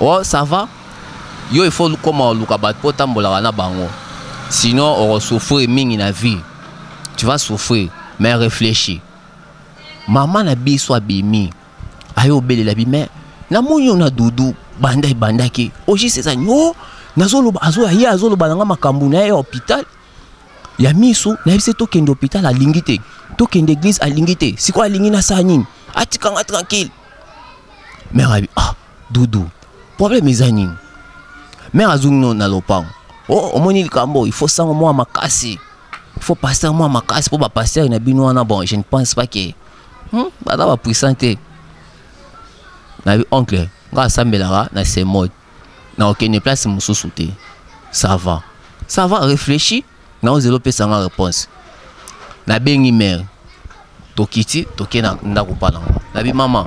Oh, ça va? Yo, il faut comment le cabat pour tambola na bango. Sinon, on va souffrir ming na vie. Tu vas souffrir, mais réfléchis. Maman na bi soit bimi. Ayo bele la bi mais na monyo na Doudou bandaki. Oji c'est ça no. Nazolo azo ya azolo balanga makambu na ya hôpital. Ya Miso na bise to kende hôpital a lingité. To kende église a lingité. Si quoi lingi na sanine. Atikanga tranquille. Mais ah Doudou. Problème ezani. Mais azungno na lopang. Oh, omoni likambo, il faut ça moi makasi. Il faut passer moi makasi pour passer na bino wana bon, je ne pense pas que bada va puissante. Na bi oncle, nga sambelara na ses modes. Na aucune place mususu te. Ça va. Ça va réfléchir. Na ozelo pesa nga réponse. Na bengi mère. Tokiti, tokena ndako pa nango. Na bi maman.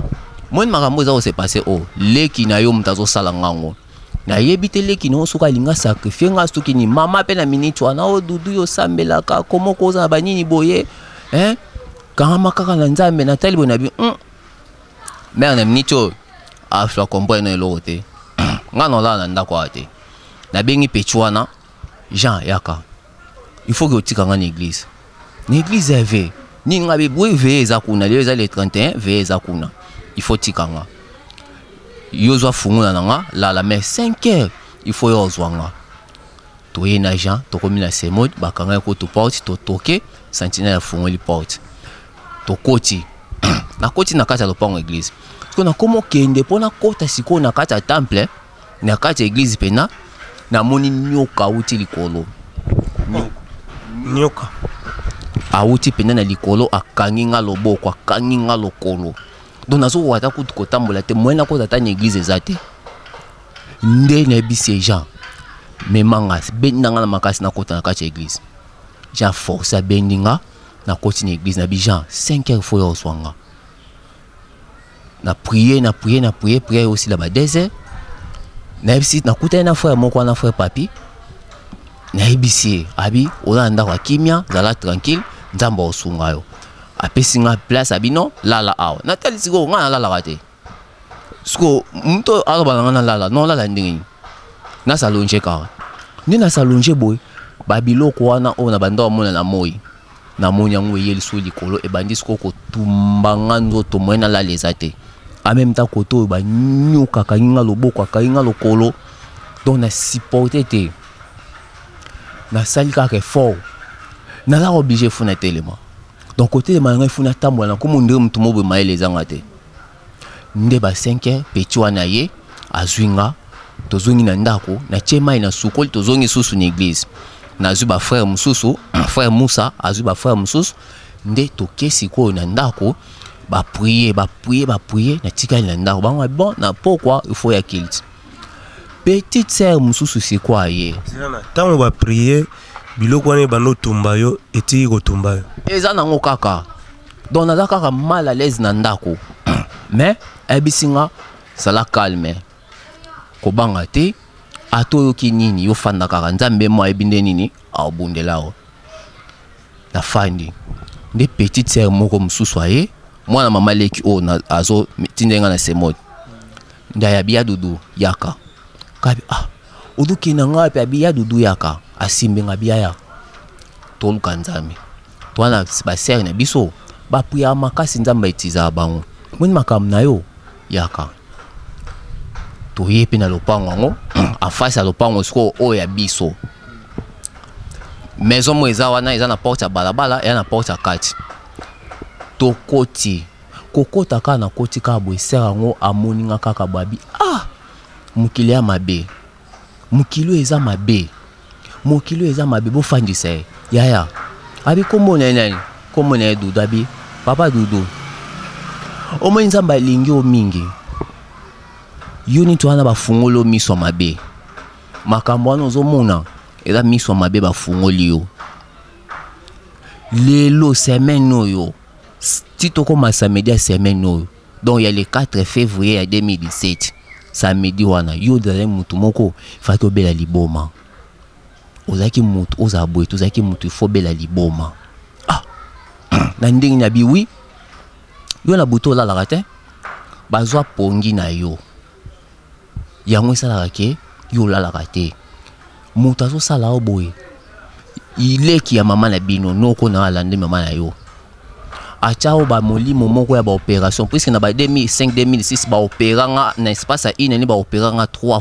Moi makambo za se passer oh, leki na yo mutazo sala ngango. Na yebite leki no suka linga sacrifier nga stuki ni mama pe na minute wana o Doudou yo sambelaka komo koza na banini boye kama kaka na nzambe na talibo na bi mère na minute afla comprendre na lote nga no la na ndako ate na bengi pechuana Jean yaka il faut que otika nga na église eve ni nga be boye ve za kuna leo za le 31 ve za kuna il faut tika nga Yozo fungula nanga la mais 5 heures il faut yozwanga to yena Jean to komina semod bakanga ko to porte to toke sentinelle fungoli porte to koti na koti na kata lopango église parce que na komo kende pona kota siko na kata temple na kata église pena na moni nyoka uti likolo nyoka auti pena na likolo akanginga loboko akanginga lokolo. Donc nazo wata ku kotambola te mwena ko tata église ezate nde na bisi Jean mais mangas bendanga na makasi na kota na kati église Jean force bendinga na koti na église na bi Jean 5 heures faut yo swanga na prier aussi là bas 2 heures na bisi na kuta na frère moko na frère papi na bisi abi olanda kwa kimia zala tranquille nzamba osunga yo apesinga place abino lala awa natali siko nga lala kate siko mto aloba nga lala non lala ndingi na salonje ka ni na salonje boy babiloko wana ona banda mona na moi na monya ngwe yeli so likolo e bandi siko ko tumbanga nzoto mwena la lezate a même temps koto ba nyuka kainga loboko kainga lokolo donc na supporter te na salika ke fort na la obligé funa tellement. Donc côté de manga funa tambola comme ndé mtu mobe maele zangate nde ba 5 heures petit wana ye azwinga tozongi na ndako na chema ina sukoli tozongi susu na église na zuba frère mususu frère Musa azuba frère mususu nde tokesi ko na ndako ba prier na tika na ndako ba bon na pourquoi il faut ya kilt petite sœur mususu c'est quoi ye tant on va prier biloko wana bano tumba yo eti ko tumba yo eza nango kaka donc naza kaka mal à l'aise na ndako mais ebisinga sala calme ko banga te ato yoki nini yo fanda kaka nzambe mo ebinde nini abundelao na fandi nde petite sœur moko mususu aye mwana mama leki o na azo tindenga na semod ndaya biya Doudou yaka kabi uduki na ngapi abiya Doudou yaka asimbenga biaya toluka nzambe twana ba sœur na biso ba priya makasi nzamba itiza bango moni makam na yo yaka to yepe na lopango ngo en face à lopango siko o ya biso maison mo eza wana eza na porte ya balabala ya na porte ya kati to koti kokota ka na koti ka bo sœur ngo amoninga kaka babi mukili ya mabe mukilo eza mabe mokilo eza mabe bo fandisa yaya abi kombo na nani kombo na Doudou abi papa Doudou o mo nzamba lingi o mingi yuni to ana ba fungolo miso mabe makambo wana ozomona eza miso mabe ba fungoli yo lelo semaine oyo titoko ma samedi semaine oyo donc il y a le 4 février 2017 samedi wana yo dale mutu moko fato bela liboma ozaki mutu ozabwe tozaki mutu faut bela liboma na ndingi na biwi yo na buto la la te bazwa pongi na yo yango esalaka ke yo olalaka te moto azosala o boye ileki ya mama na bino noko na alande mama na yo achao ba molimo moko ya ba opération puisque na ba 2005 2006 ba opéranga na espace a ine ni ba opéranga 3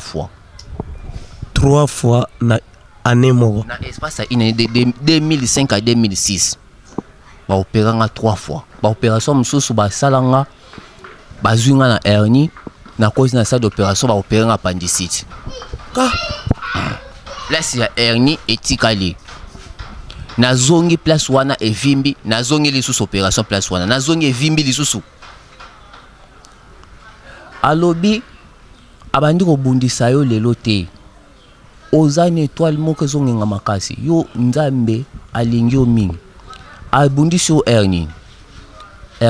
fois na année moko na espace a ine de 2005 à 2006 ba opéranga 3 fois ba opération mususu ba salanga ba zwinga na hernie na cause na salle d'opération ba opéranga appendicite place ya hernie etikali na zongi place wana evimbi na zongi lisusu opération place wana na zongi evimbi lisusu alobi abandi ko bundisa yo lelo te ozane étoile moko zongenga makasi yo nzambe alingi yo mingi abundisi yo hernie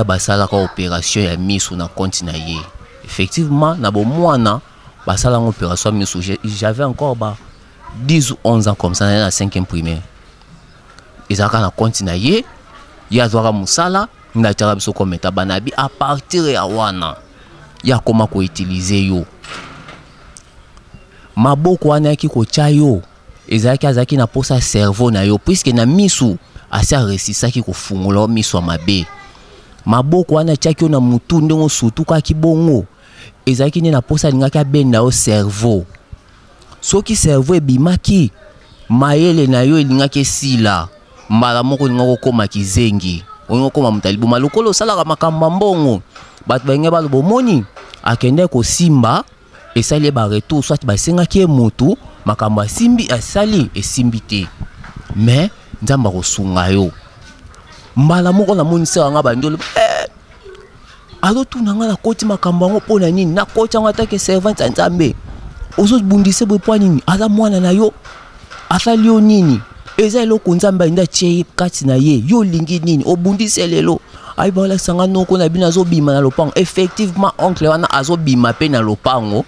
basala ka opération ya miso na compte na ye effectivement na bo mwana basala une opération miso j'avais encore 10 ou 11 ans comme ça na 5e primaire ezaka na compte na ye ya zwaka musala na tara biso kometa banabi à partir ya wana ya koma ko utiliser yo maboko wana ki ko chayo ezaki azaki na posa cerveau na yo puisque na miso asa resisaki ko fungula miso mabe maboko wana chaki na mutu ndongo sutu ka kibongo ezaki ne na posa lingaki abenda o cerveau soki cerveau ebimaki mayele na yo elingaki sila mbala moko ngoko koma kizengi ongo koma mutalibu malukolo salaka makamba mbongo bat benge balo moni akende ko simba esali ba retour soit ba sengaki moto makamba simbi asali esimbi te mais nzamba ko sunga yo mbala moko na moni sanga bandolo alo tunanga na koti makamba ngo pona nini na koti nga take servant nzambe ozo bundise bo po nini ala mwana na yo asali yo nini eza eloko nzambe nda tie kati na ye yo lingi nini obundise lelo ay bala sanga noko na bina zo bima na lopango effectivement oncle wana azo bima pe na lopango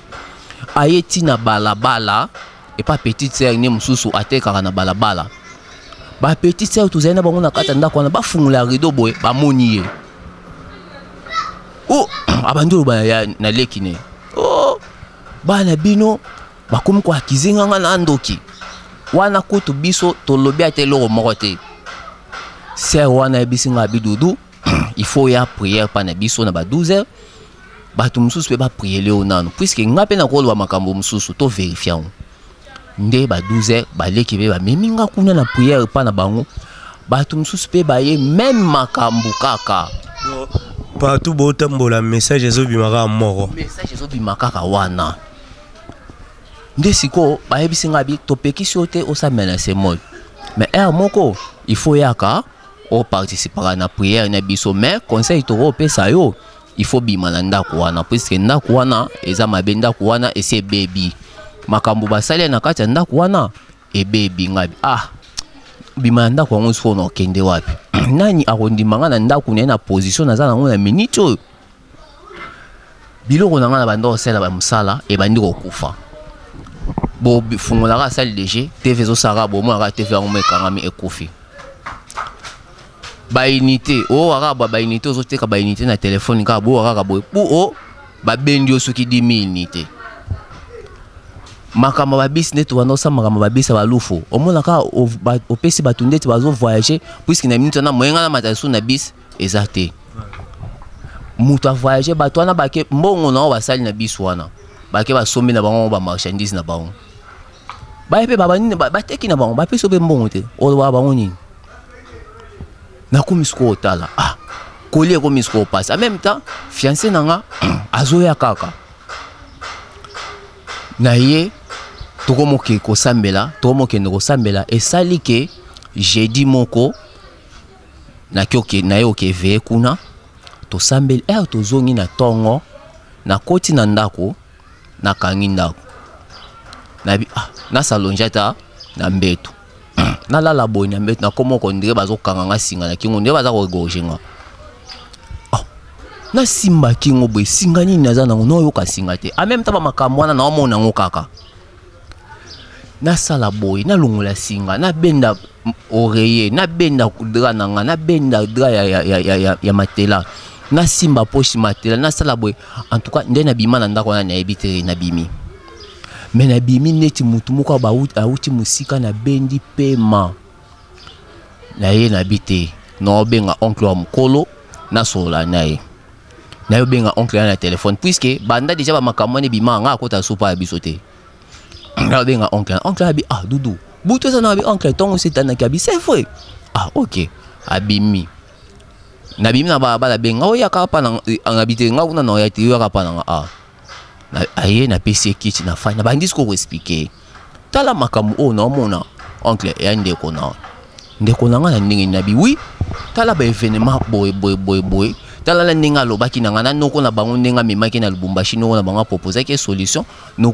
ayeti na balabala et pas petite sœur ni mususu atekaka na balabala ba petite sœur tuzana bango na kata ndako na bafungula rideau boy ba moni ye oh abandolo ba ya na lekine oh bana bino bakomi kwa kizinga na ndoki wana kutu biso tolobi atelo moko te sœur wana ebisinga bidudu il faut ya prière pa na biso na ba 12h batu mususu pe ba prier leo nano puisque ngape na kolwa makambo mususu to vérifier nde ba 12h ba leki be ba meminga kuna na prière pa na bango batu mususu pe ba ye même makambo kaka partout botambola message ezo bimaka moko message ezo bimaka ka wana nde siko ba yebisinga bi topekisi ote osa menacer mol mais moko il faut yaka o participer na prière na biso mais conseil to pesa yo il faut bima na ndako wana puisque ndako wana eza mabe ndako wana ese baby makambo basale na kati ndako wana e baby ngabi bima na ndako wango so no kende wapi nani akondimanga na ndako na position na za nango na minute oyo biloko na nga na bando osala ba musala e bandi ko kufa bo fungola ka salle léger TV zo sara bo mo ka TV yango mekangami ekufi ba unité ba unité zo teka ba unité na téléphone ka bo bo ba bendio soki 10 000 unité makamba ba bis neto wana sa makamba ba bisa ba lufu omona ka opesi batundeti bazo voyager puisque na minute na moyenga na matasu na bis ezate mutu a voyager bato wana bake mbongo na basali na bis wana bake basombi na bango ba marchandise na bango ba epe baba nini bateki na bango ba peso be mbongo te o ba bango nini na komisko otala kolie komisko passe en même temps fiancé nanga azoya kaka na ye tokomoke ko sambela tokomoke ndoko sambela esali ke jeudi moko na kyoke na yo ke ve kuna to sambel to zongi na tongo na koti na ndako na kangi ndako na bi na salonjata na mbeto na lala boy na mbeto na komoko ndire bazo kanganga singa na kingo ndire baza ko gojenga na simba kingo boy singa nini naza nango no yo ka singa te a même temps makambo wana na omona ngo kaka na sala boy na longola singa na benda oreiller na benda kudra nanga na benda dra ya matela na simba poche matela na sala boy en tout cas ndena bima na ndako na ebite na bimi mais na bimi neti mutu moko ba auti musika na bendi pema na ye na bité no benga oncle wa mukolo na sola naye na yo benga oncle na téléphone puisque banda déjà ba makamone bima nga akota sopa ya bisote na benga oncle abi Doudou buto ça na bi oncle tongo setana kabi c'est vrai ok abimi na bimi na ba la benga o ya ka pa na ngabite nga kuna no ya ti yo ka pa na aye na PC kit na fa na bandis ko expliquer tala makamu o no mona oncle ya ndeko na nga na ndingi na bi oui tala ba événement boy tala la ndinga lo baki na ngana noko na bango ndinga memaki na Lubumbashi noko na bango proposer ke solution no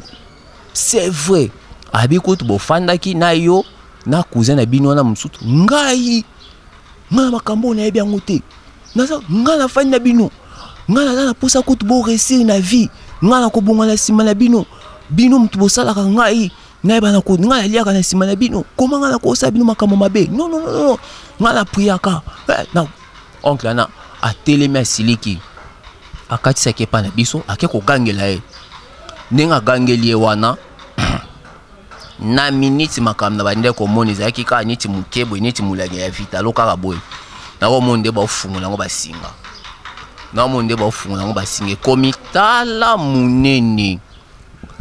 c'est vrai abi ko to bofandaki na yo na cousin na bino na musutu ngai nga makambo na yebi ngote na nga na fani na bino nga na posa ko to bo réussir na vie nga na ko bonga na sima na bino mutu bosala ka ngai na yeba na ko nga ya ka na sima na bino koma nga na ko sa bino makambo mabe non nga na priaka na oncle na a telema siliki akati sake pa na biso ake ko gangela e ninga gangeli wana na minute makam na bande ko moni zaki ka niti mukebo niti mulage ya vita lokaka boy na ko monde ba fungula ngo basinga na monde ba fungula ngo basinge komitala munene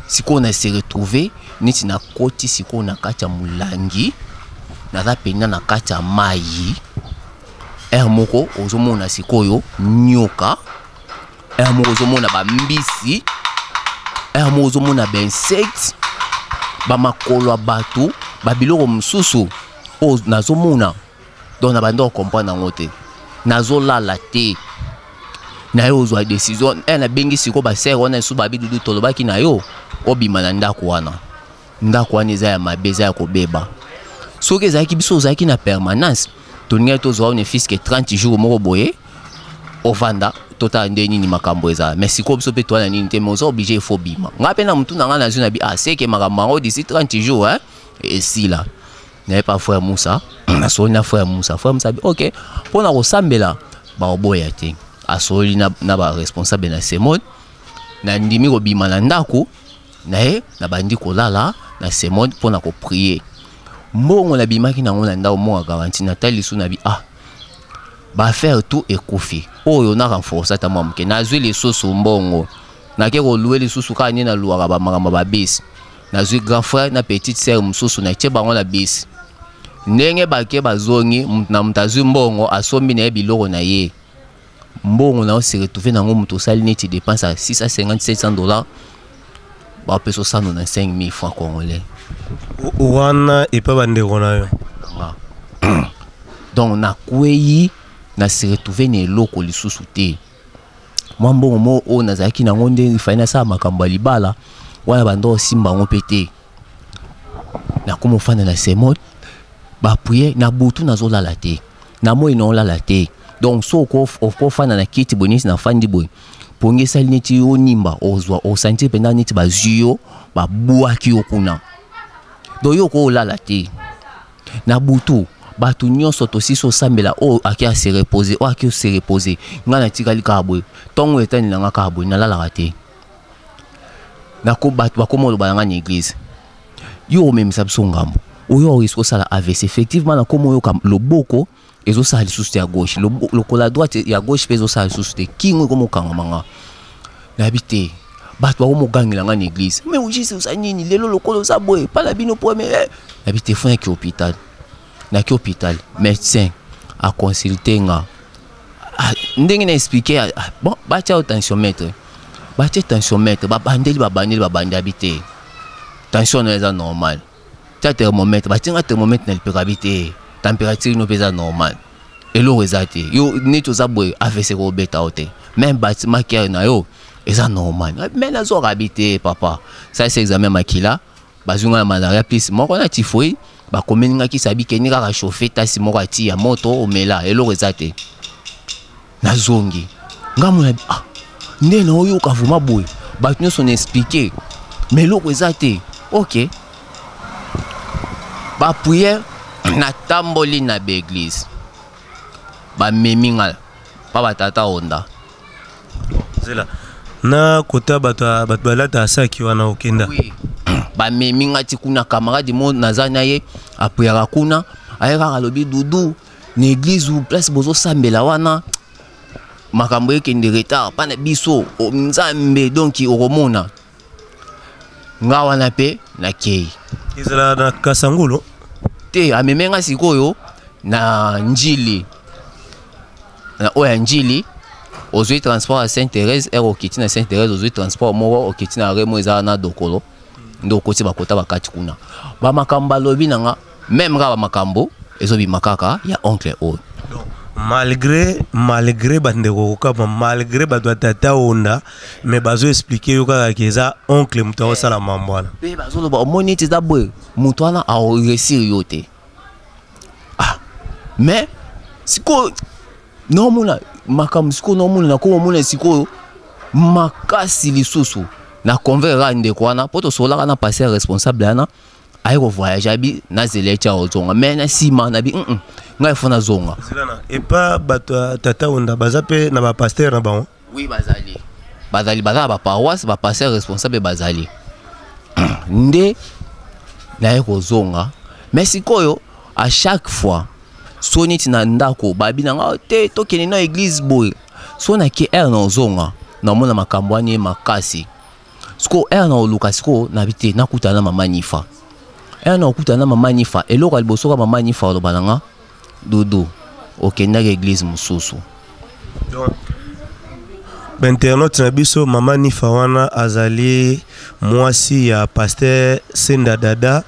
siko na se retrouver niti na koti siko na kati ya mulangi na za pena na kati ya mayi moko ozomona sikoyo nyoka moko ozomona ba mbisi moko ozomona ba insects ba makolo batu ba biloko mususu o nazomona donc na bando comprendre ngote nazolala te na yo ozwa décision na bengi siko ba ser wana su ba bidudu tolobaki na yo obima na ndako wana eza ya mabeza ya kobeba soki ezalaki biso ozalaki na permanence toninga tozwa une fils que 30 jours moko boye ovanda tota ndeni ni makambo eza mais siko biso pe toana nini te mais ozo obligé il faut bima nga pe na mutu na nga na zuna bi c'est que makambo d'ici 30 jours et si là n'avait pas frère Moussa na soli na frère Moussa bi OK pour na kosambela ba oboya te asoli na ba responsable na semon na ndimi ko bima na ndako na bandi kolala na semon pour na ko prier mbongo na bimaki na ngona ndao mo garanti na tali su na bi ba faire tout et kofi oyo na renforcer ta mamke na zwi les soso mbongo na ke ko louer les soso ka ni na luwa ba makamba ba base na zwi grand frère na petite sœur musoso na che bango na base ndenge bake bazongi na mutazwi mbongo asombi na biloko na ye mbongo na se retrouver na ngomuto sali neti dépense à 650 700 $, ba peso 195 000 francs congolais wana et pas bande ronayo donc na kweyi na se retrouver ne loko lisusu te mwa mbongo mo o nazaki na ngonde ifanya sa makambo libala wana bando simba ngo pete na komo fana na semot ba prier na butu na zolala te na mo ino la te donc so ko fana na kiti bonisi na fandi boy ponge sali neti o nimba ozwa o santi penda neti ba zuyo ba buaki okuna do yo ko la te na butu batu nyonso to siso sambela o akia se reposer o akia se reposer ngana tikali ka boy tongo etani na nga ka boy na la te na ko batu ba komo lo balanga ni église yo même sabso ngambo oyo risque sala AVC effectivement na komo yo kam loboko ezo sala lisusu ya gauche le kola droite ya gauche pezo sala lisusu te kingo komo kanga manga na habité batu ba komo gangela nga ni église mais oji se sa nini lelo lokolo sa boy pas la bino premier habité fond ki hôpital na ki hôpital médecin a consulter nga ndenge na expliquer bon ba tia tensiomètre ba bandeli habité tension na eza normal ta thermomètre ba tinga thermomètre na lipeka habité température no pesa normal elo ezate yo neto za boy AVC ko beta ote même bâtiment qui na yo eza normal mais na zo habité papa ça c'est examen makila bazunga na malaria plus moko na typhoïde ba komeninga ki sabi keni ka chauffer tasi moko ati ya moto omela elo ezate na zongi ngamu na ndena oyo ka vuma boy ba tino son expliquer mais lo ezate OK ba prière na tamboli na l'église ba meminga pa batata onda zela na kota bato balata asaki wana okenda oui ba meminga ti kuna camarade mo nazana ye apuyaka kuna ayeka alobi Doudou na église ou place bozo sambela wana makambo ekende retard pana biso nzambe donc okomona nga wana pe na kei ezala na Kasangulu te amemenga sikoyo na njili na oya njili ozwi transport à Sainte-Thérèse okiti na Sainte-Thérèse ozwi transport moko okiti na remo ezala na dokolo ndoko ti bakota bakati kuna ba makambo alobi nanga même ka ba makambo ezobi makaka ya oncle oyo malgré bandeko kokama malgré bato tata onda mais bazo expliquer yo kaka keza oncle muto osala mambo wana pe bazoloba omoni ti za boye muto wana aoresir yo te mais siko nomuna makambo siko nomuna na ko mona siko makasi lisusu na convaincre ndeko wana poto solaka na passer responsable ana ayeko voyager bi na zelecha ozonga mais na sima na bi ngai fona zonga et pas bato tata onda baza pe na ba pasteur na bango oui bazali ba paroisse ba passer responsable bazali nde na yeko zonga mais sikoyo à chaque fois soni tina ndako babi nanga te tokene na église boy sona ki na zonga na mona makambo ani makasi siko na oluka siko na bite nakuta na mama nifa na okuta na mama nifa eloko aliboso ka mama nifa olobananga Doudou okenda église mususu donc internaute na biso mama nifa wana azali mwasi ya pasteur Senda Dada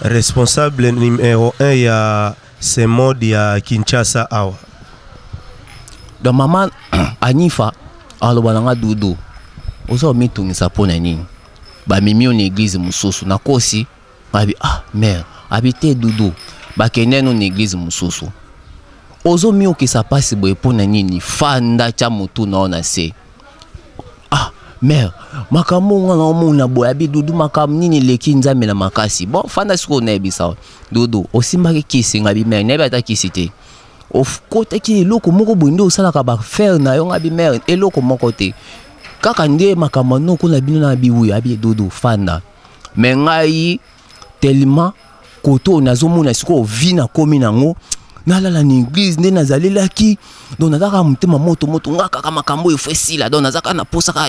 responsable numéro 1 ya ce mode ya Kinshasa awa donc mama anifa alobananga Doudou ozo mitungisa pona nini ba mimi on église mususu na kosi abi mère habité Doudou bakende no église mususu ozo mio ki sa passe boye pona nini fanda cha mutu na ona se mère makambo ngana omuna boye abi Doudou makam nini leki nzambe na makasi bon fanda siko na ebisa Doudou osimbaki kisi ngabi mère na bata kisi te of kote ki eloko moko boye ndo osalaka ba faire na yo ngabi mère eloko moko te kaka nde makambo noko na bino na biwu abi Doudou fanda mais ngai tellement koto nazomona siko vina komi nango nalala na église nde nazalelaki donc nazaka mutema moto ngaka kama makambo efesila donc nazaka na posaka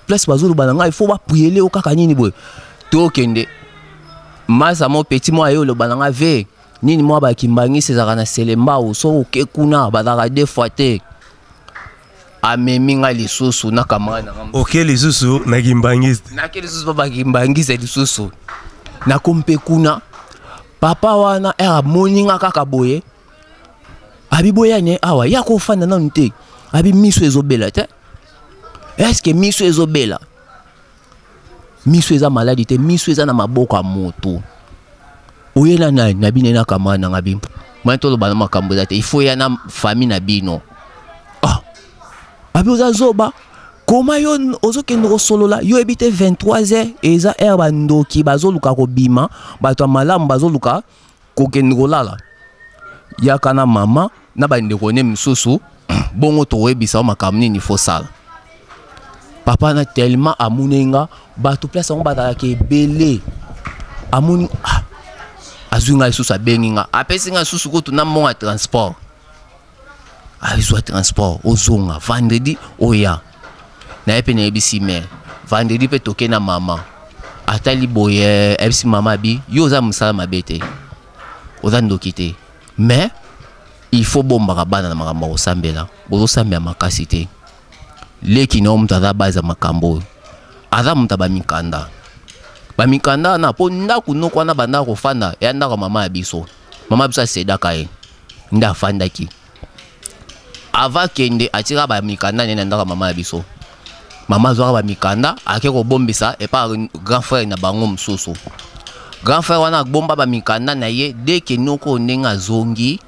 place bazolo bananga il faut ba prier o kaka nini boy to kende masa mo petit mo ayo lo bananga ve nini mo ba kimbangi sezaka na selemba o so okekuna bazaka deux fois te ameminga lisusu na kamana OK lisusu na kimbangiste na ke lisusu ba kimbangiste lisusu na kompe kuna papa wana moninga kaka boye abi boyane awa ya ko fanda na nte abi miso ezobela te est-ce que miso ezobela miso eza maladi te miso eza na maboko ya moto oyela na bine na kamana ngabi mwanto lo bana makambo te il faut ya na famille na bino abi oza zoba koma yo ozokende kosolola yo ebite 23h eza bandoki bazoluka kobima bato malamu bazoluka kokende kolala yaka na mama na bandeko ne misusu bongo toyebisa makambo nini faut sala papa na tellement amunenga bato place ngo bazalaka ebele amuni azwinga lisusu abenginga apesinga lisusu kotuna monga transport azwa transport ozonga vendredi oya na epe na ebisi mère vendredi pe toke na mama atali boye ebisi mama bi yo za musala mabete oza ndoki te mais il faut bomba bana na makambo osambela bozo sambela makasi te leki na omuta za baza makambo aza muta ba mikanda na po ndaku noko na banda ko fanda ya ndako mama biso seda kae nda fandaki ava kende atira ba mikanda ne ndako mama biso mama zwa ba mikanda akeko bombisa et par grand frère na bango msusu grand frère wana bomba ba mikanda na ye dès que noko nenga zongi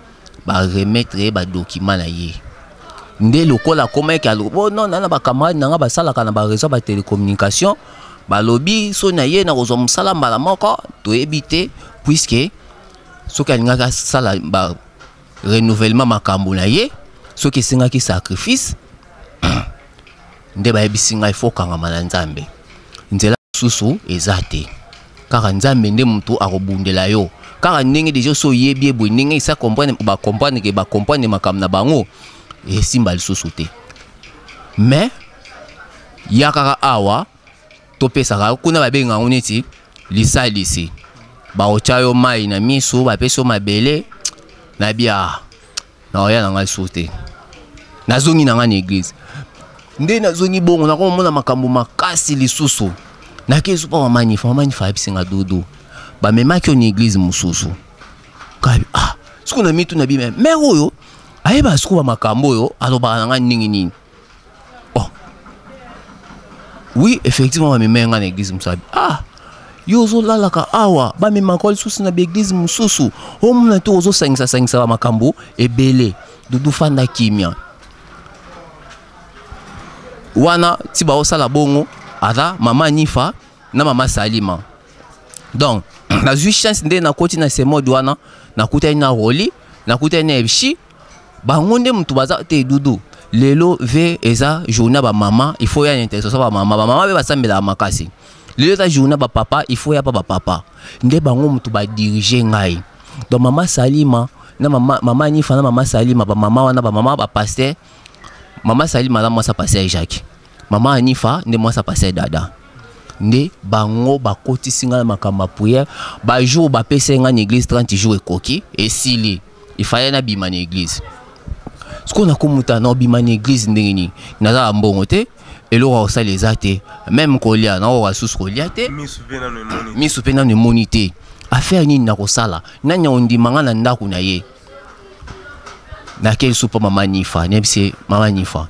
ba remettre ba document na ye nde lokola koma ke alo non na ba camarade nanga ba sala kana ba réseau ba télécommunication ba lobby so na ye na kozo musala mbala moko to ebité puisque so ka ngaka sala ba renouvellement makambo na ye so ki singa ki sacrifice nde ba ebisinga il faut kanga mana nzambe nzela susu ezate kaka nzambe nde mutu akobundela yo kaka ndenge deja so yebi eboy ndenge isa comprendre ba comprendre makambo na bango esimba lisusu te mais ya kaka awa topesaka kuna babenga ngo neti lisalisi baotya yo mai na miso bapesi yo mabele na bia na oya na ngai so te nazongi na ngai na église nde nazongi bongo nakomona makambo makasi lisusu nakesu pa mamanifa abisinga Doudou bamemaki yo na église mosusu kabi siku na mitu na bime mer oyo ayeba siku bamakambo oyo alobaka na ngai ndenge nini oui effectivement bamemenga na église mosusu yo ozolalaka awa bamemaka lisusu na baeglise mosusu omona te ozosangisa bamakambo ebele Doudou fanda kimia wana ti baosala bongo aza mama Nifa na mama Salima donc nazwi chance nde nakoti na semode wana nakutani na roli nakutani na ebshi bango nde mutu baza te Doudou lelo ve eza journée ba mama il faut ya intercession ba mama be basambela makasi lelo eza journée ba papa il faut ya pa ba papa nde bango mutu ba diriger ngai donc mama Salima na mama Nifa na mama Salima ba mama wana ba mama ba pasteur mama Salima la mwasa pasteur Jacques mama Nifa nde mwasa pasteur Dada nde bango bakoti singa na makamba prière ba jour ba pesa nga na église 30 jours ekoki esili il fallait na bima na église ce qu'on a komuta na bima na église ndenge ni naza mbongo te eloko osala eza te même kolia na o asusu kolia te miso pe na moni te affaire nini na kosala nanya ondimanga na ndako na ye na quel soupa mama Nifa nebise mama Nifa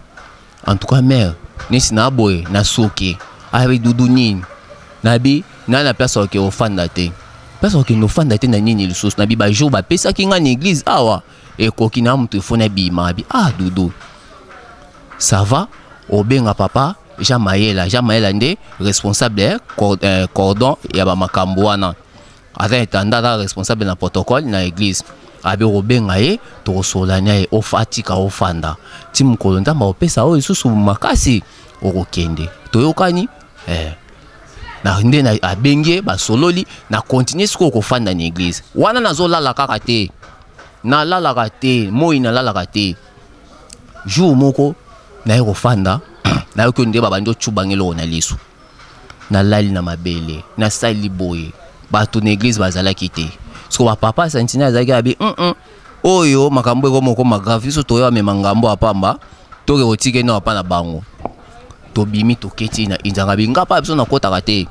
en tout cas mère nesi na boye na soke avec Doudou nini nabi na place oke ofanda te place oke no fanda te na nini lisusu nabi ba jour ba pesa kinga na église awa e koki na mutu fona bima bi Doudou ça va obenga papa Jean Maëla nde responsable cordon ya ba makambo wana aza etanda responsable na protocole na église abi obenga ye to solanya e ofatika ofanda ti mukolo ndamba opesa o lisusu makasi okokende toyokani na nde na abenge ba sololi na continuer siko kofanda na église wana nazolala kaka te na lalaka te moi na lalaka te jour moko na kofanda na yoko nde babando chubangelo na lisu na lali na mabele na sali boye bato na église bazalaki te siko ba papa santina azaki abi oyo makambo eko moko magrave so toyo amema ngambo apamba toke otike na apa na bango to bimi to keti na inzanga binga pa biso na kotaka te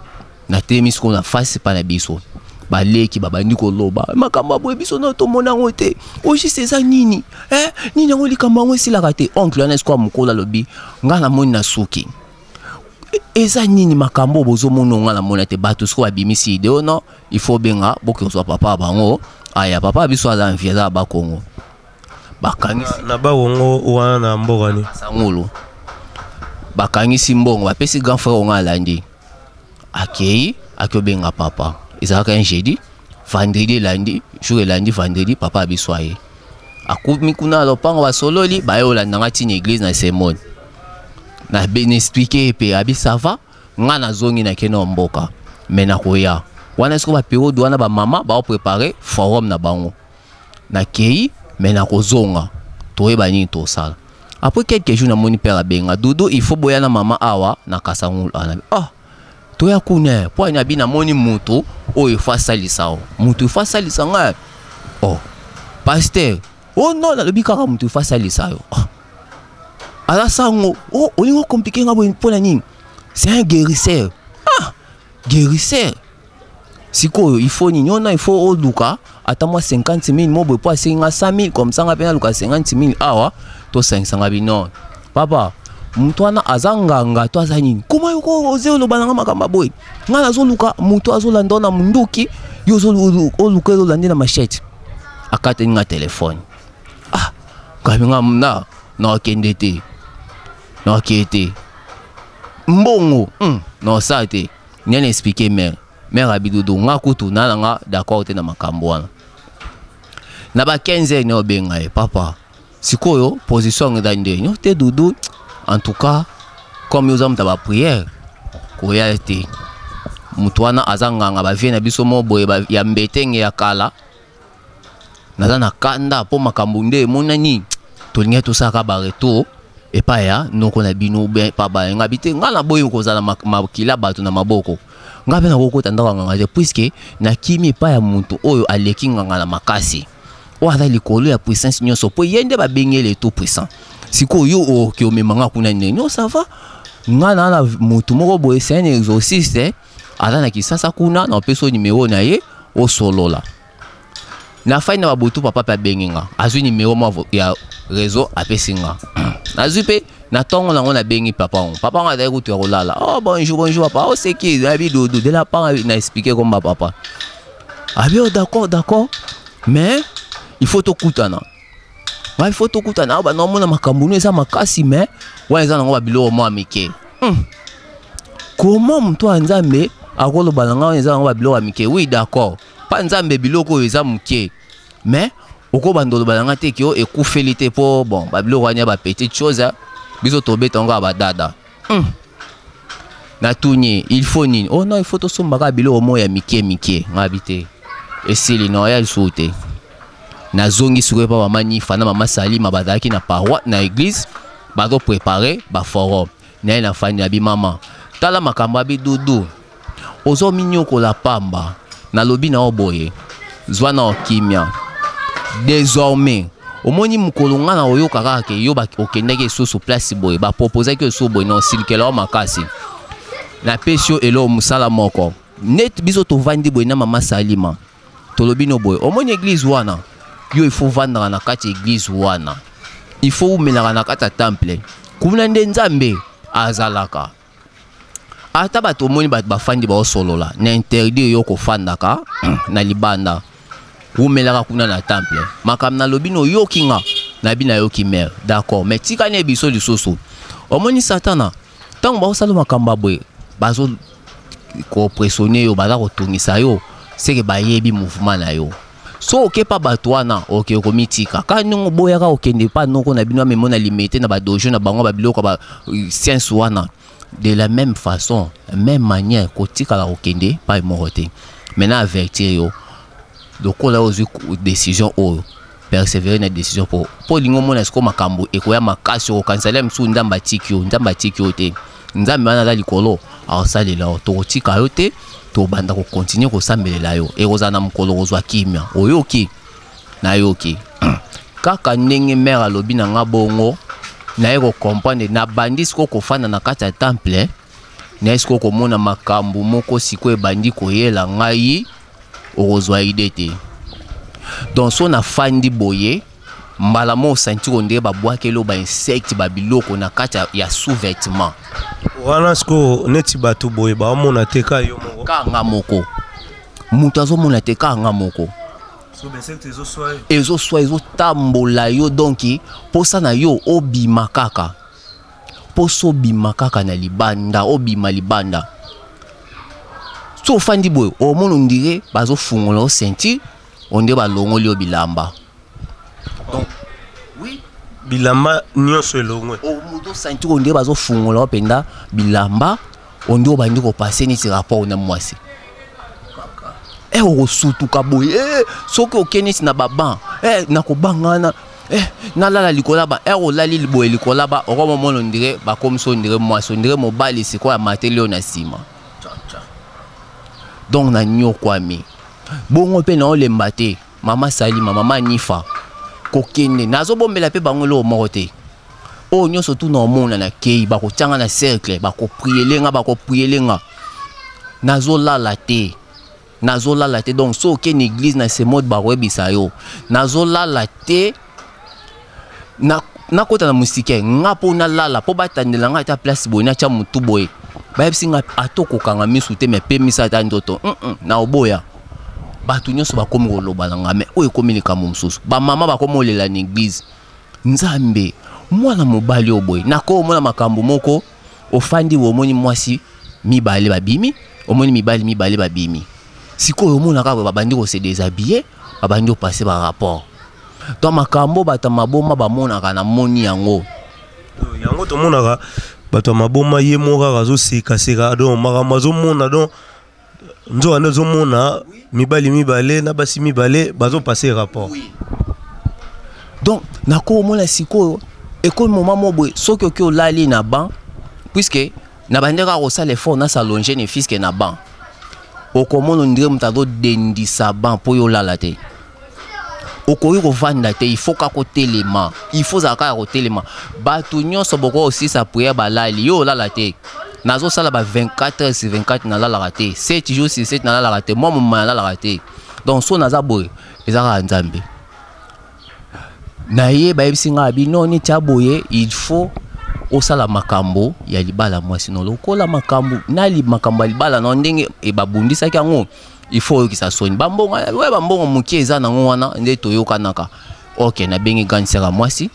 na temi siko na face pa na biso baleki babandi koloba makambo boye biso na to mona ngote oji seza nini nini ngo likamba ngo silaka te oncle na siko mukola lobi nga na moni na suki eza nini makambo bozo mono nga na mona te bato siko babimisi ideo no il faut benga boke so papa bango aya papa biso ala envieza ba Kongo bakangisi na ba wongo wana na mboka ni sangolo bakangisi mbongo bapesi grand frère nga landi akei akobenga papa ezalaka un jeudi vendredi lundi jour lundi vendredi papa abiso aye akumi kuna lopango basololi bayolanda nga ti na église na sermon na ben expliquer pe abi ça va nga na zongi na keno mboka mais na koya wana siko ba periode wana ba mama ba préparer forum na bango na kei mais na kozonga toyeba nini tosala après quelques jours na moni père abenga Doudou il faut boya na mama awa na kasangulu ana toya kuna po ina bina moni mutu oyo fa lisao mutu fa salisanga pasteur non na lobi kaka mutu fa salisayo ala sango olingo compliqué ngabo pona nini c'est un guérisseur guérisseur sikoyo il faut nini il faut oluka ata moi 50 000 mobo po asinga 100 000 comme ça ngapena luka 50 000 awa to 500 bino papa mutu wana azanganga to azanini koma yoko ozelo bananga makamba boy ngana zoluka mutu azolanda na munduki yo zoluka zolanda na machette akate nga telefone kabinga mna na kendete na kete mbongo no sate nyane expliquer mère abidodo nga kutu na nga d'accord te na makambo wana na ba 15 ne obenga papa sikoyo position ngende nyo te Doudou en tout cas comme nous avons ta prière koya te mutuana azanganga ba vie na biso mo boye ba ya mbetenge ya kala naza na kanda po makambo nde monani tolinga tosaka ba retour et pa ya noko na bino be pa ba ngabite ngala boye kozala makila bato na maboko ngabe na kokota ndaka nganga puisque na kimi pa ya muntu oyo aleki nganga na makasi o aza likolo ya puissance nyonso po yende ba bengele tout puissant siko yo o ki o memanga kuna nyo ça va ngana na mutu moko boye c'est un exorciste aza na kisasa kuna na peso numéro na ye o solola na fai na babutu papa pa benginga azwi numéro mo ya réseau apesinga azwi pe na tongo nango na bengi papa on a kutu ya kolala oh bonjour papa oh c'est qui abi Doudou de la part na expliquer comme papa abi oh d'accord mais il faut to kutana il faut to kutana ba no mona makambu no eza makasi mais wa eza nango ba bilo mo amike comment mtu anzambe akoloba nanga eza nango ba bilo amike oui d'accord pas nzambe biloko eza muke mais oko bandolo balanga te ki o ekufeli po bon ba bilo wanya ba petite chose biso tobeta ngo ba dada na tunye il faut nini oh non il faut to somba bilo mo ya mike ngabite esili no ya soute na zongi suwe pa mama Nifa na mama Salima badaki na paroi na église bazo préparer ba forum na fani ya bi mama tala makamba bi Doudou ozo minyoko la pamba na lobi na oboye zwana okimia désormais omoni mukolo nga na oyo kaka ke yo ba okendeke so place boye ba proposer que so boye no silkela makasi na pesio elo musala moko net biso to vandi boye na mama Salima to lobi no boye omoni église wana yo il faut vendre na kati église wana il faut menaka na kati temple kuna nde nzambe azalaka ata bato omoni bato bafandi ba osolola na interdire yo kofandaka na libanda umelaka kuna na temple makam na lobino yokinga na bina yoki mer d'accord mais tika ne biso lisusu omoni satana tango ba osala makamba boye bazo ko pressionner yo baza ko tungisa yo c'est que ba yebi mouvement na yo so oke pa bato wana oke komitika ka nungo boyaka okende pa noko na bino memona limité na ba dojo na bango ba biloko ba science wana de la même façon même manière kotika la okende pa morote maintenant avertir yo lokola ozu décision o persévérer na décision pour lingo mona esko makambo ekoya makasi o kansalem su ndamba tikyo te nzambe wana la likolo asalela to kotika yo te to banda ko continuer ko sambelela yo e kozana mukolo kozwa kimia oyoki na yoki kaka ndenge mère alobi na ngabongo na eko comprendre na bandis ko kofana na kati ya temple na esko ko mona makambo moko siko e bandi ko yela ngai okozwa ide te donc so na fandi boye mbala mo senti onde ba bwakelo ba insecte ba biloko na kati ya sous-vêtement wana sko neti bato boye ba mona te ka yo moko ka nga moko mutu azomona te ka nga moko so insecte ezo tambola yo donc posa na yo obima kaka poso bima kaka na libanda obima libanda so fandi boye o mono ndire bazo fungola o senti onde ba longoli o bilamba donc oui bilamba nyonso elongwe o mudo senti onde bazo fungola o penda bilamba onde o bandi ko passer ni rapport na mwasi o sutuka boye soki okenisi na baban na kobangana na lala likola ba o lali boye likola ba o ko mono ndire ba komso ndire mwasi ndire mobali siko ya matelio na sima donc na nyokwami bongo pe na olemba te mama Salima mama Nifa kokende nazo bombela pe bangolo moko te o nyonso tu na omona na kei ba ko tanga na cercle ba ko prielenga nazo lala te donc so ke ni église na ce mode ba webisa yo nazo lala te na kota na musike ngapo na lala po batandela nga ta place boy na cha mutu boy ba yebsinga atoko kanga misu te me pe misa ta ndoto na oboya batu nyonso ba komi koloba nga me o ekomi likambo mosusu ba mama ba komi olela na église nzambe mwana mobali oboy nako mona makambo moko ofandi omoni mwasi mibale babimi omoni mibale babimi sikoyo omona kaka babandi ko se déshabiller babandi ko passer ba rapport to makambo bata maboma bamonaka na moni yango to monaka bato maboma ye moka kazo sika donc makambo azomona donc nzo wana zo mona mibale na basi mibale bazo passer rapport. Donc nako mona siko et comme moment mobo soki oki olali na ban puisque na bandeka ko sala effort na s'allonger ne fiske na ban okomona ndire mutado dendisa ban po yo lala te okoyi ko vanda te il faut ka ko telema il faut zaka ko telema batu nyonso boko aussi sa prière balali yo lala te nazo sala ba 24 heures sur 24 na lala te 7 jours sur 7 na lala te moi mama na lala te donc so naza boy ezaka nzambe na ye ba ebisinga bino ni chaboye il faut osala makambo ya libala mwasi no lokola makambo na li makambo ya libala no ndenge e babundisa kango il faut que ça sonne bambongo ouais bambongo mukie eza na ngwana nde toyoka naka OK na bengi gansera mwasi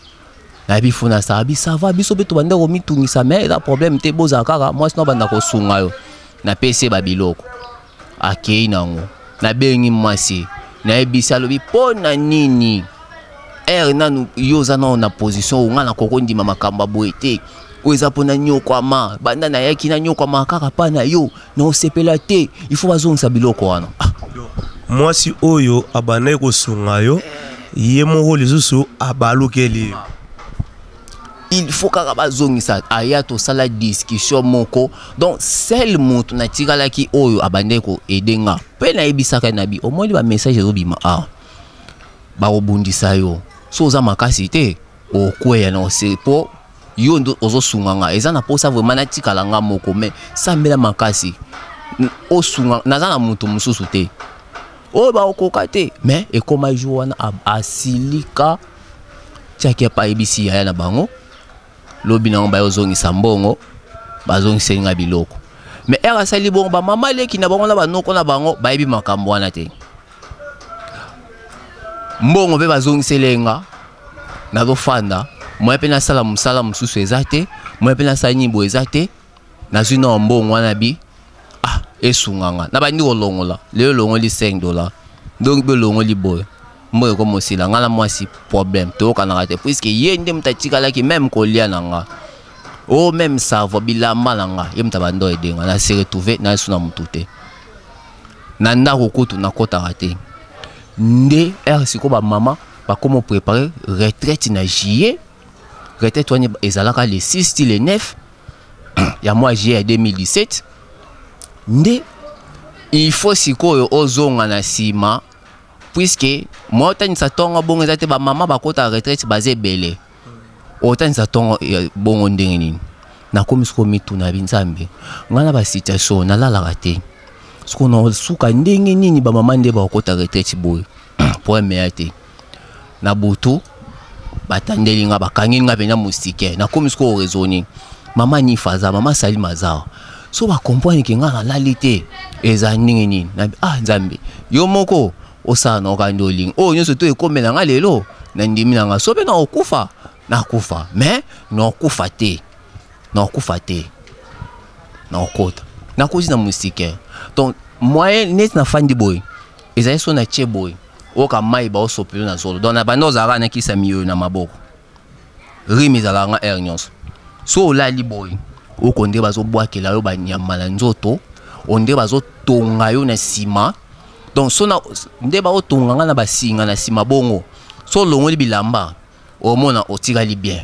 na bifuna sabi ça va biso beto bande ko mitungisa mais la problème te boza kaka mwasi no banda ko sunga yo na PC babiloko akei nango na bengi mwasi na ebisa lobi pona nini nanu yoza na position nga na koko ndima makamba boete oza pona nyoko ama banda na yaki na nyoko ama kaka pa na yo na osepela te il faut bazongisa biloko wana mwasi oyo abana ko sunga yo ye moko lisusu abalukeli il faut kaka bazongisa aya to sala discussion moko donc seul moto na tikala ki oyo abande ko edenga pe na ebisaka na bi omoni ba message ezobima ba obundisa yo so za makasi te okweya na osepo yo ndo ozosunga nga eza na posa vraiment na tikala nga moko mais sambela makasi osunga naza na mutu mususu te o ba okoka te mais ekoma jour wana asilika tiaki pa ebisi ya na bango lobi na ba ozongisa mbongo bazongisa nga biloko mais era sali bongo ba mama leki na bango na banoko na bango ba ebi makambo wana te mbongo be bazongiselenga nazo fanda moi pe na sala musala mususu ezate moi pe na sala nyimbo ezate na zuna mbongo wana bi esunganga na bandi kolongola le longoli $5 donc be longoli boy mboye ko mosila ngala mwasi problème to kana rate puisque yende mtatika laki même kolia nanga o même savo bilamba nanga yemta bando edenga na se retrouver na suna mutute na ndako kutu na kota rate nde siko ba mama ba comment préparer retraite na juillet retraite wani ezalaka le 6 le 9 ya mois juillet 2017 nde il faut siko ozonga na sima puisque moi tani sa tonga bongo ezate ba mama ba kota retraite basé belé otani sa tonga bongo ndenge nini na komi siko mitu na binzambe ngana ba situation na la raté siko na suka ndenge nini ba mama nde ba kota retraite boy pour meate na butu batandeli nga bakangi nga bena musike na komi siko raisonner mama ni faza mama salima zao so ba comprendre que nga na lalité eza ndenge nini na nzambe yo moko osana okandoling nyonso to ekomela nga lelo na ndimi na nga so pe na okufa na kufa mais na okufa te na okota na kozi na musike donc moyen net na fandi boy eza so na che boy oka mai ba osopelo na zolo donc na bando zara na kisa miyo na maboko rimi zala nga nyonso so la li boy okonde bazo bwakela yo banyama na nzoto onde bazo tonga yo na sima donc so na nde ba otonga nga na basinga na sima bongo so longoli bilamba omona otikali bien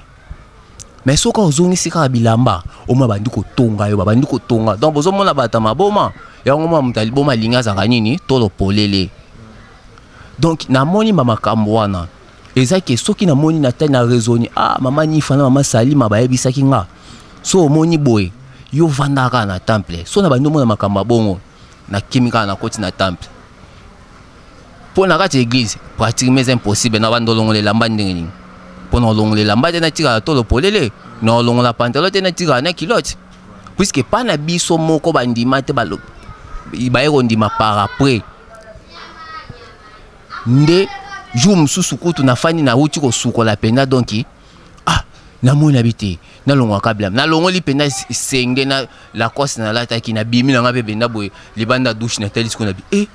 mais soka ozongisi ka bilamba oma bandi ko tonga yo bandi ko tonga donc bozo mona bata maboma yango mwa mutali boma linga za nini tolo polele donc na moni mama kambwana ezaki soki na moni na tani na raisonner mama ni fana mama salima ba yebisaki nga so moni boy yo vandaka na temple so na bandi mona makamba bongo na kimika na koti na temple pour na kati église pratiquement impossible na bando longola lamba ndenge pour na longola lamba na tika tolo polele na longola pantalon te na tika na kilote puisque pas na biso moko bandima te balo bayeko ndima par après nde jour mususu kutu na fani na uti ko sukola penda donc na mona bité na longwa kabla na longoli penda senge na la cosse na lata ki na bimi na ngabe benda boy libanda douche na teli ko na bi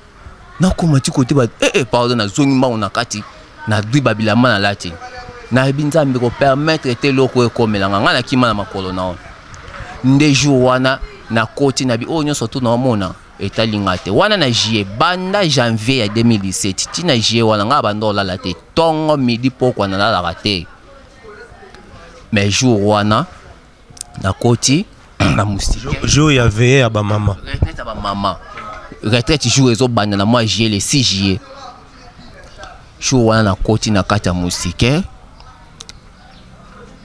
na komati côté ba pardon na zongi ma on kati na dwi babilama na lati na binzambe ko permettre te loko ekomela nga na kima na makolo na on nde jour wana na koti na bi nyonso to na mona etalingate wana na juillet banda janvier ya 2017 tina juillet wana nga bando la te tongo midi pokwa na la raté mais jour wana na koti na moustique jour ya veillé ya ba mama retraite jour ezo banda na mois juillet le 6 juillet jour wana na koti na kata moustique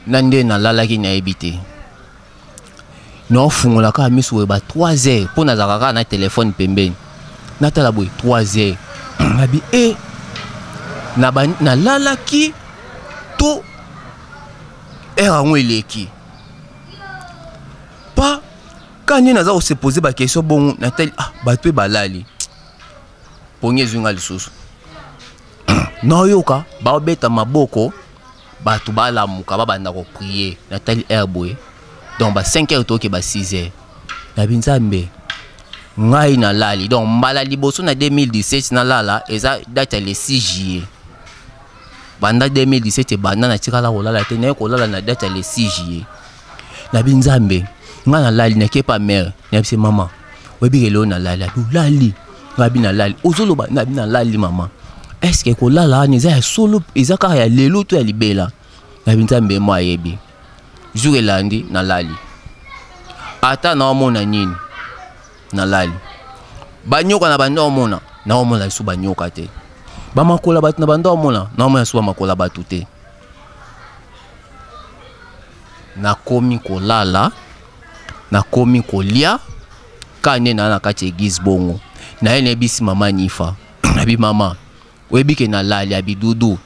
nande na lalaki na ebité non fungola ka miso ba 3 heures pour nazaka na téléphone pembeni natala boy 3 heures nabi na lalaki to era ngweleki pa kanye naza ko se poser ba question bon natali ba pe balali ponye zunga lisusu no yoka ba obeta maboko ba to bala muka ba banda ko prier natali herboy donc ba 5 heures to ke ba 6 heures na binzambe ngai na lali donc mbala liboso na 2017 na lala eza date le 6 juillet banda 2017 banda na tikala ko lala te na ko lala na date le 6 juillet na binzambe nga na lali na kepa mère na bise mama webi lo na lali du lali ngabi na lali ozoloba na bi na lali mama est-ce que ko lala ni za solo ezaka ya lelo to ya libela na binzambe mo ayebi jour elandi na lali ata na omona nini na lali banyoka na bando omona na omona su banyoka te ba makola bat na bando omona na omona su makola batu te na komi kolala na komi kolia kane na kati église bongo na ene bisi mama nifa abi mama webike na lali abi Doudou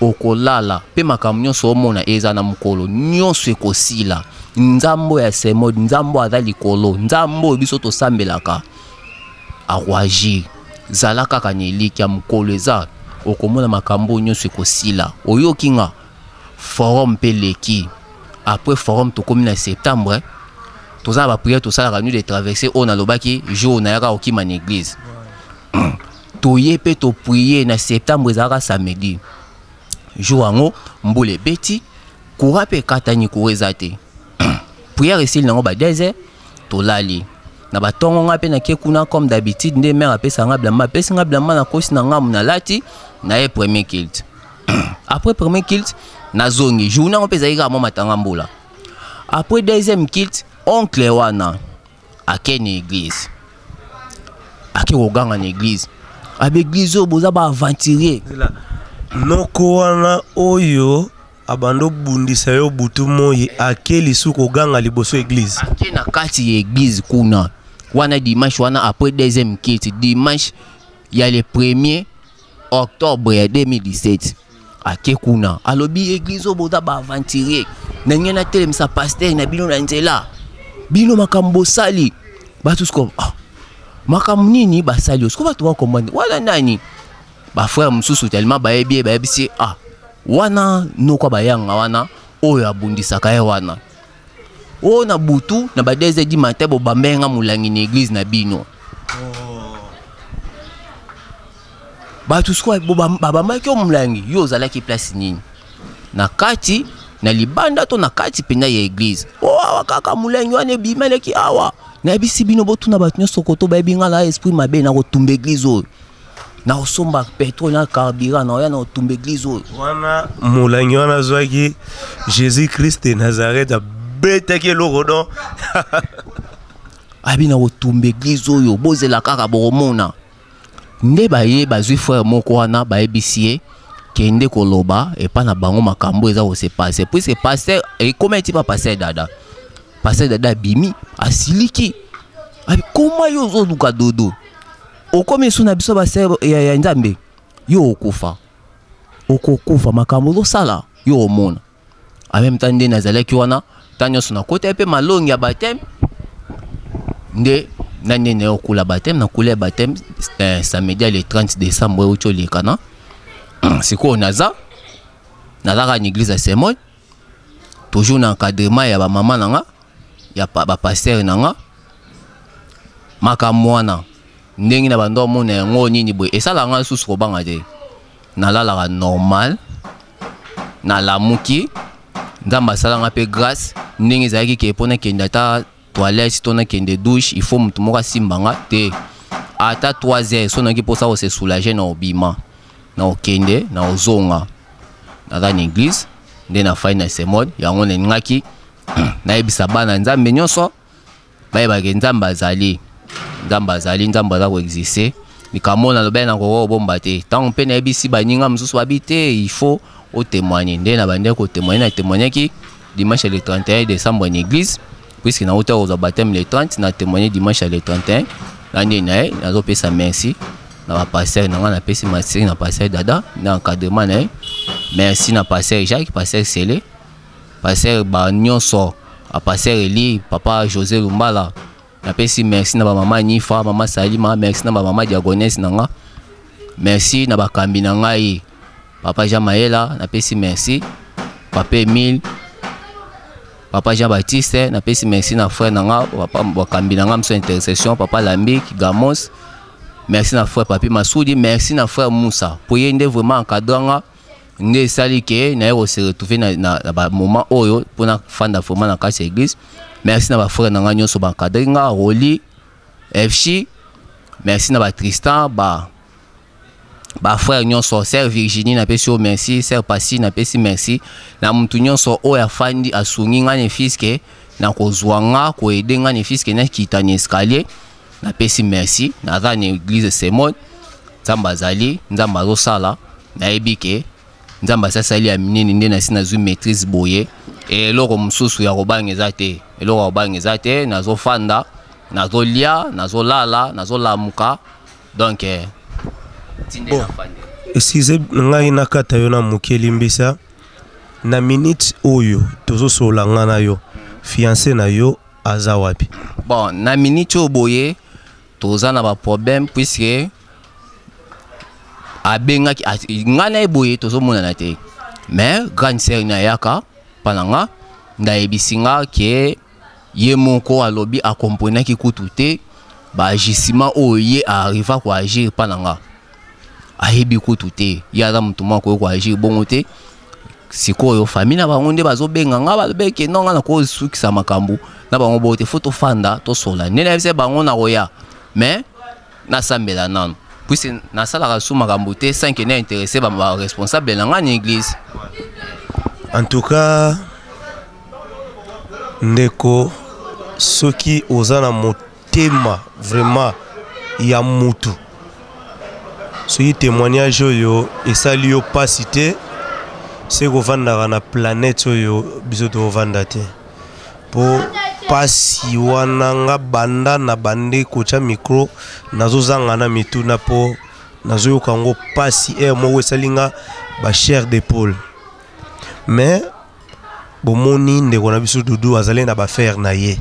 okolala pe makambo nyonso omona eza na mukolo nyonso ekosila nzambo ya semod nzambo aza likolo nzambo biso tosambelaka akwagi zala kaka neliki ya mukolo eza okomona makambo nyonso ekosila oyoki nga forum pe leki après forum tokomi na septembre toza ba prière tosalaka nuit de traverser on a lobaki jour na yaka okima na église toye pe to prier na septembre ezaka samedi jour ango mbule beti kura pe katani kuweza te prière esili nango ba 2 heures to lali na batongo nga pe na kekuna comme d'habitude nde mère apesa nga blamba pesa nga blamba na kosi na nga na lati na ye premier kilt après premier kilt na zongi journée on pesa ika mo matanga mbula après deuxième kilt oncle wana akene église ake oganga na église abe église oboza ba aventurier Noko wana oyo abando bundisa yo butu moyi akeli suko ganga liboso église ake na kati ya église kuna wana dimanche wana après deuxième kilt dimanche ya le 1er octobre ya 2017 ake kuna alobi église oboza ba aventurier na ngena telemisa pasteur na bino na nzela bino makambo sali batu sko makambo nini basali sko batu wa komande wala nani ba frère mususu tellement bayebi bayebisi wana noko bayanga wana oyo abundisaka ye wana o na butu na ba 2 heures du matin bo bamenga mulangi na église na bino batu sko baba ki mulangi yo zalaki place nini na kati na libanda to na kati penda ya église awa kaka mulangi wana bimeleki awa na bisi bino botu na batu nyonso koto bayebi ngala esprit mabe na kotumba église oyo na osomba pétrole na carburant na oya na otumba église oyo wana mulangi wana zwaki Jésus Christ de Nazareth betaki eloko don abi na otumba église oyo bozela kaka bokomona nde baye bazwi frère moko wana bayebisi ye kende koloba epa na bango makambo eza ko se passer puisque pasteur ekometi pa pasteur dada bimi asiliki abi koma yo zoluka dodo okomi suna biso ba ser ya nzambe yo okokufa makambo lo sala yo omona en même temps nde nazalaki wana tanyo suna kote pe malongi ya baptême nde nande ne okula baptême na kula baptême samedi le 30 décembre ocho lekana siko naza ka na église à Saint-Maud toujours na encadrement ya ba mama nanga ya ba pasteur nanga makambo wana ndenge na bando mona yango nini boy esala nga susu ko banga te na lala normal na lamuki ndamba sala nga pe grâce ndenge zaki ke pona kenda ta toilette to na kende douche il faut mutu moka simbanga te ata 3h so nangi pour ça se soulager na obima na okende na ozonga na dans l'église nde na fai na semod yango ne ngaki na ebisa bana nzambe nyonso ba nzambe azali nzambe za ko exister nikamona lobe na ko bomba te tant pe na ebisi baninga mususu babite il faut au témoigner nde na bande ko témoigner ki dimanche le 31 décembre en église puisque na hauteur au baptême le 30 na témoigner dimanche le 31 l'année na zo pesa merci na ba pasteur na pesi merci na pasteur dada na encadrement na merci na pasteur Jacques pasteur Sélé pasteur ba nyonso a pasteur Eli papa José Lumbala na pesi merci na ba mama Nifa mama Salima merci na ba mama Diagonesse nanga merci na ba kambi na ngai papa Jean Maela na pesi merci papa Emile papa Jean Baptiste na pesi merci na frère nanga papa bakambi nanga mso intercession papa Lambik Gamos merci na frère papi Masoudi merci na frère Moussa pour yende vraiment encadrant nde sali ke na yo se retrouver na ba moment oyo pour na fanda vraiment na kasi église merci na ba frère nanga nyonso ba encadringa Roli FC merci na ba Tristan ba frère nyonso sœur Virginie na pesi merci sœur Partie na pesi merci na mutu nyonso oya fandi asungi ngane fiske na kozwanga ko edenga ne fiske na kitani escalier na pesi merci na dans l'église Semon nzamba zali nzamba rosala na ebike nzamba sasali ya minene nde na sina zu maîtrise boye et eloko mususu ya kobangeza te nazo fanda nazo lia nazo lala nazo lamuka donc bon esize ngai nakata yo na mokeli mbisa na minute oyo tozo solanga na yo fiancé na yo aza wapi bon na minute oboye toza na ba problème puisque abenga ki ngana eboye tozo mona na te mais grande sœur na yaka pananga nda ebisinga ke ye moko alobi accompagner ki kutu te ba agissement oye arriva ko agir pananga ayebi kutu te yada mutu moko ko agir bongo te sikoyo famille na bango nde bazobenga nga balobeke nonga na ko sukisa makambu na bango bote photo fanda to sola nene bise bango na roya mais na sambela nano puisque na sala ka suma makambu te sans que ne intéressé ba responsable na ngani église en tout cas ndeko soki ozana motema vraiment ya mutu soki témoignage oyo esali yo pasi te c'est kovandaka na planète oyo biso tovanda te po pasi wana nga banda na bande kocha micro nazozanga na mituna po nazoyoka ngo pasi moko esali nga ba chair d'épaule mais bomoni ndeko na biso Doudou azali na bafaire na ye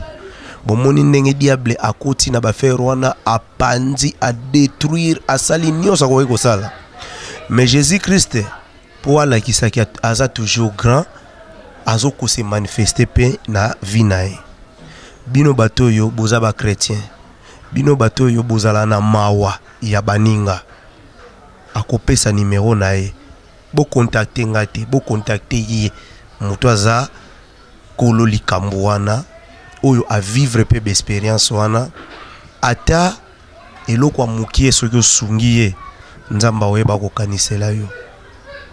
bomoni ndenge diable akoti na bafaire wana apanzi a détruire asali nyonso akoki kosala mais Jésus-Christ po alakisaki aza toujours grand azoko se manifester pe na vie na ye bino bato yo boza ba chrétien bino bato yo bozala na mawa ya baninga akopesa numéro na ye bo contacter ngate bo contacter ye muto aza kolo likambo wana oyo a vivre pe expérience wana ata eloko amukie soki osungi ye nzamba oyeba kokanisela yo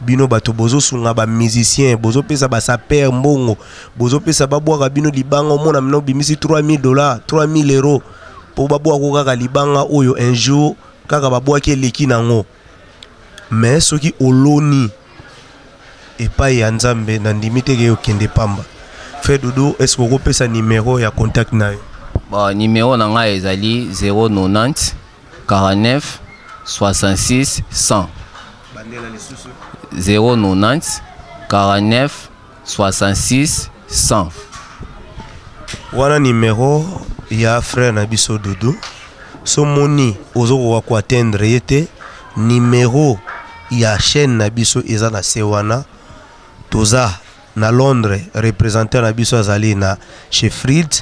bino bato bozo sunga ba musicien bozo pesa ba saper mbongo bozo pesa babwaka bino libanga omona mino bimisi $3000 €3000 po babwaka kaka libanga oyo un jour kaka babwaki eleki nango mais soki oloni epai ya nzambe na ndimite ke okende pamba Frère Doudou est-ce que vous pesa numéro ya contact na yo bon numéro na nga ezali 090 49 66 100 bandela lisusu 090 49 66 100 wana numéro ya frère na biso Doudou so moni ozoko ko atteindre yete numéro ya chaîne na biso eza na se wana toza na Londres représentant na biso azali na chez Fried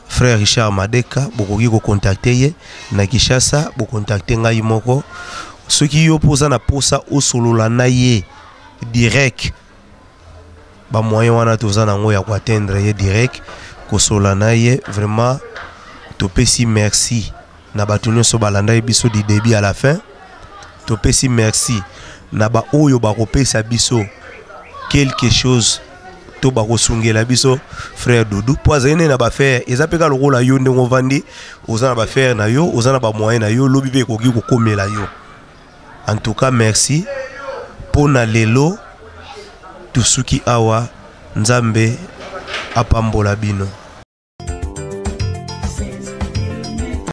frère Richard Madeka bokoki ko contacter ye na Kishasa bo contacter ngai moko soki yo posa na posa osolola na ye direct ba moyen wana toza nango ya ko atteindre ye direct ko solola na ye vraiment topesi merci na bato nyonso balanda biso du début à la fin. Topesi merci na ba oyo bakopesa biso quelque chose to bakosungela biso frère Doudou poisonné na ba faire ezapeka lokola yo ndenge ovandi oza na ba faire na yo oza na ba moyen na yo lobi be koki kokomela yo. En tout cas merci pona lelo tusuki awa nzambe apambola bino.